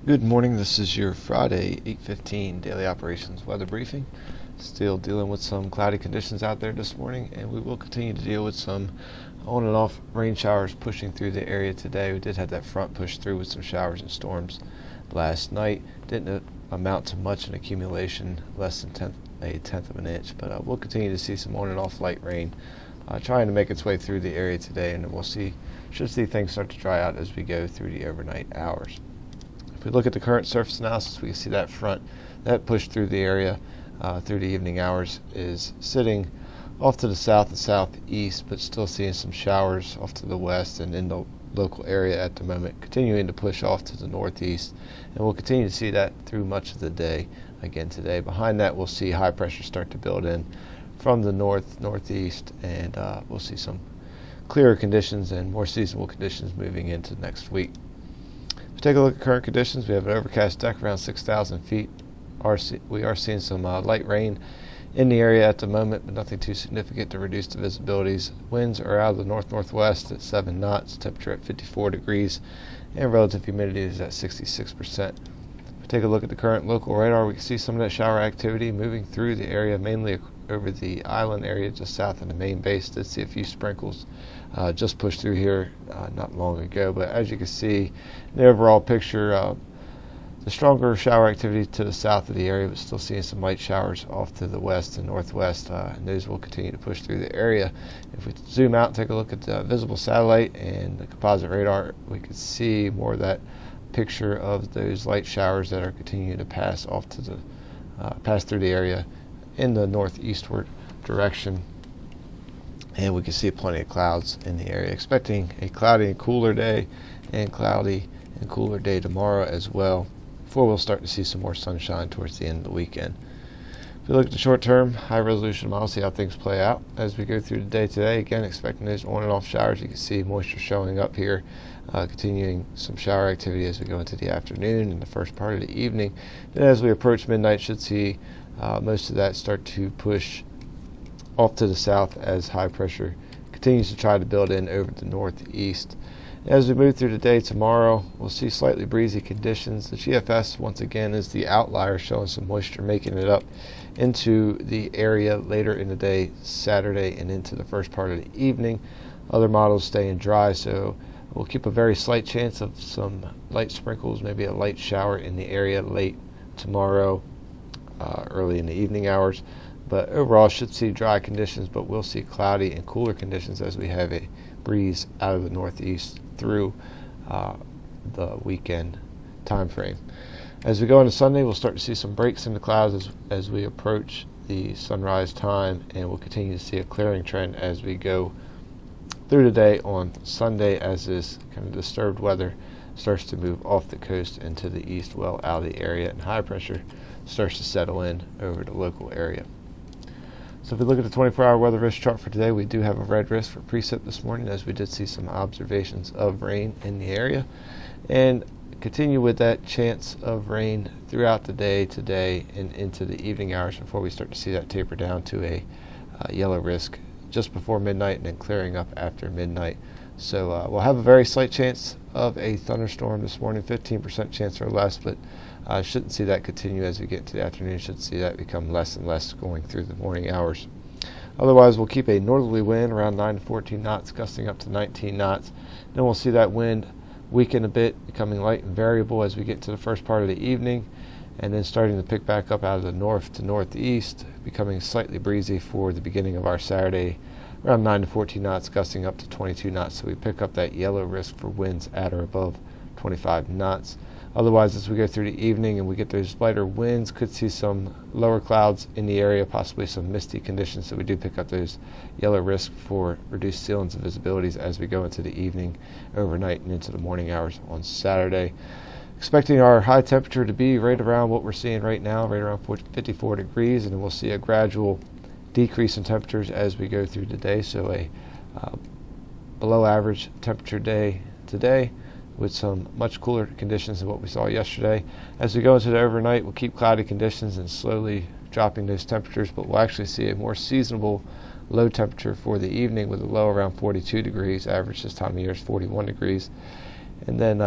Good morning. This is your Friday 8:15 daily operations weather briefing. Still dealing with some cloudy conditions out there this morning, and we will continue to deal with some on and off rain showers pushing through the area today. We did have that front push through with some showers and storms last night. Didn't amount to much in accumulation, less than a tenth of an inch, but we'll continue to see some on and off light rain trying to make its way through the area today, and should see things start to dry out as we go through the overnight hours. If we look at the current surface analysis, we can see that front that pushed through the area through the evening hours is sitting off to the south and southeast, but still seeing some showers off to the west and in the local area at the moment, continuing to push off to the northeast, and we'll continue to see that through much of the day again today. Behind that, we'll see high pressure start to build in from the northeast, and we'll see some clearer conditions and more seasonable conditions moving into next week. Take a look at current conditions. We have an overcast deck around 6,000 feet. We are seeing some light rain in the area at the moment, but nothing too significant to reduce the visibilities. Winds are out of the north-northwest at 7 knots, temperature at 54 degrees, and relative humidity is at 66%. If we take a look at the current local radar, we can see some of that shower activity moving through the area, mainly over the island area just south of the main base. Did see a few sprinkles just pushed through here not long ago, but as you can see the overall picture, the stronger shower activity to the south of the area, but still seeing some light showers off to the west and northwest, and those will continue to push through the area. If we zoom out and take a look at the visible satellite and the composite radar, we can see more of that picture of those light showers that are continuing to pass through the area in the northeastward direction, and we can see plenty of clouds in the area. Expecting a cloudy and cooler day, and cloudy and cooler day tomorrow as well, before we'll start to see some more sunshine towards the end of the weekend. If we look at the short term, high resolution models, see how things play out as we go through the day today. Again, expecting those on and off showers. You can see moisture showing up here, continuing some shower activity as we go into the afternoon and the first part of the evening. And as we approach midnight, should see most of that start to push off to the south as high pressure continues to try to build in over the northeast. As we move through the day tomorrow, we'll see slightly breezy conditions. The GFS once again is the outlier, showing some moisture making it up into the area later in the day, Saturday, and into the first part of the evening. Other models staying dry, so we'll keep a very slight chance of some light sprinkles, maybe a light shower in the area late tomorrow, early in the evening hours. But overall should see dry conditions, but we'll see cloudy and cooler conditions as we have a breeze out of the northeast through the weekend time frame. As we go into Sunday, we'll start to see some breaks in the clouds as we approach the sunrise time, and we'll continue to see a clearing trend as we go through the day on Sunday, as this kind of disturbed weather starts to move off the coast into the east, well out of the area, and high pressure starts to settle in over the local area. So if we look at the 24-hour weather risk chart for today, we do have a red risk for precip this morning, as we did see some observations of rain in the area, and continue with that chance of rain throughout the day today and into the evening hours before we start to see that taper down to a yellow risk just before midnight and then clearing up after midnight. So we'll have a very slight chance of a thunderstorm this morning, 15% chance or less, but shouldn't see that continue as we get into the afternoon. Should see that become less and less going through the morning hours. Otherwise, we'll keep a northerly wind around 9 to 14 knots, gusting up to 19 knots. Then we'll see that wind weaken a bit, becoming light and variable as we get to the first part of the evening, and then starting to pick back up out of the north to northeast, becoming slightly breezy for the beginning of our Saturday, around 9 to 14 knots, gusting up to 22 knots. So we pick up that yellow risk for winds at or above 25 knots. Otherwise, as we go through the evening and we get those lighter winds, could see some lower clouds in the area, possibly some misty conditions. So we do pick up those yellow risk for reduced ceilings and visibilities as we go into the evening, overnight, and into the morning hours on Saturday. Expecting our high temperature to be right around what we're seeing right now, right around 54 degrees, and then we'll see a gradual decrease in temperatures as we go through the day. So a below average temperature day today, with some much cooler conditions than what we saw yesterday. As we go into the overnight, we'll keep cloudy conditions and slowly dropping those temperatures, but we'll actually see a more seasonable low temperature for the evening, with a low around 42 degrees. Average this time of year is 41 degrees. And then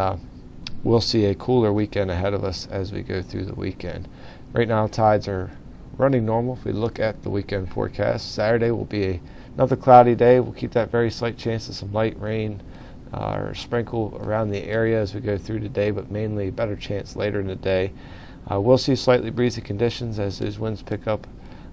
we'll see a cooler weekend ahead of us as we go through the weekend. Right now, tides are running normal. If we look at the weekend forecast, Saturday will be another cloudy day. We'll keep that very slight chance of some light rain or sprinkle around the area as we go through today, but mainly a better chance later in the day. We'll see slightly breezy conditions as those winds pick up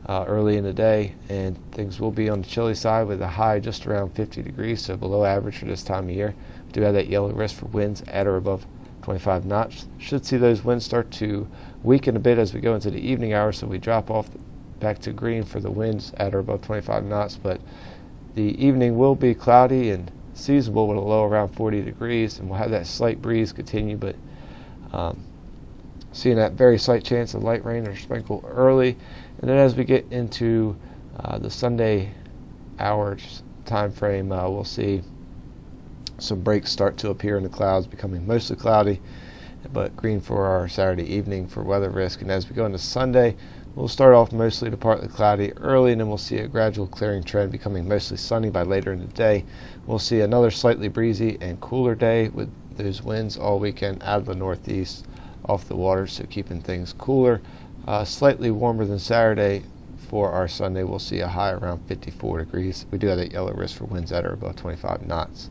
early in the day, and things will be on the chilly side with a high just around 50 degrees, so below average for this time of year. We do have that yellow risk for winds at or above 25 knots. Should see those winds start to weaken a bit as we go into the evening hours, so we drop off back to green for the winds at or above 25 knots, but the evening will be cloudy and seasonable with a low around 40 degrees, and we'll have that slight breeze continue, but seeing that very slight chance of light rain or sprinkle early. And then as we get into the Sunday hours time frame, we'll see some breaks start to appear in the clouds, becoming mostly cloudy, but green for our Saturday evening for weather risk. And as we go into Sunday, we'll start off mostly to partly cloudy early, and then we'll see a gradual clearing trend, becoming mostly sunny by later in the day. We'll see another slightly breezy and cooler day with those winds all weekend out of the northeast off the water, so keeping things cooler. Slightly warmer than Saturday. For our Sunday, we'll see a high around 54 degrees. We do have that yellow risk for winds that are above 25 knots.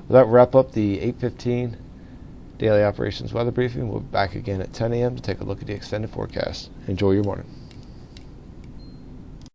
Well, that will wrap up the 8:15 daily operations weather briefing. We'll be back again at 10 a.m. to take a look at the extended forecast. Enjoy your morning.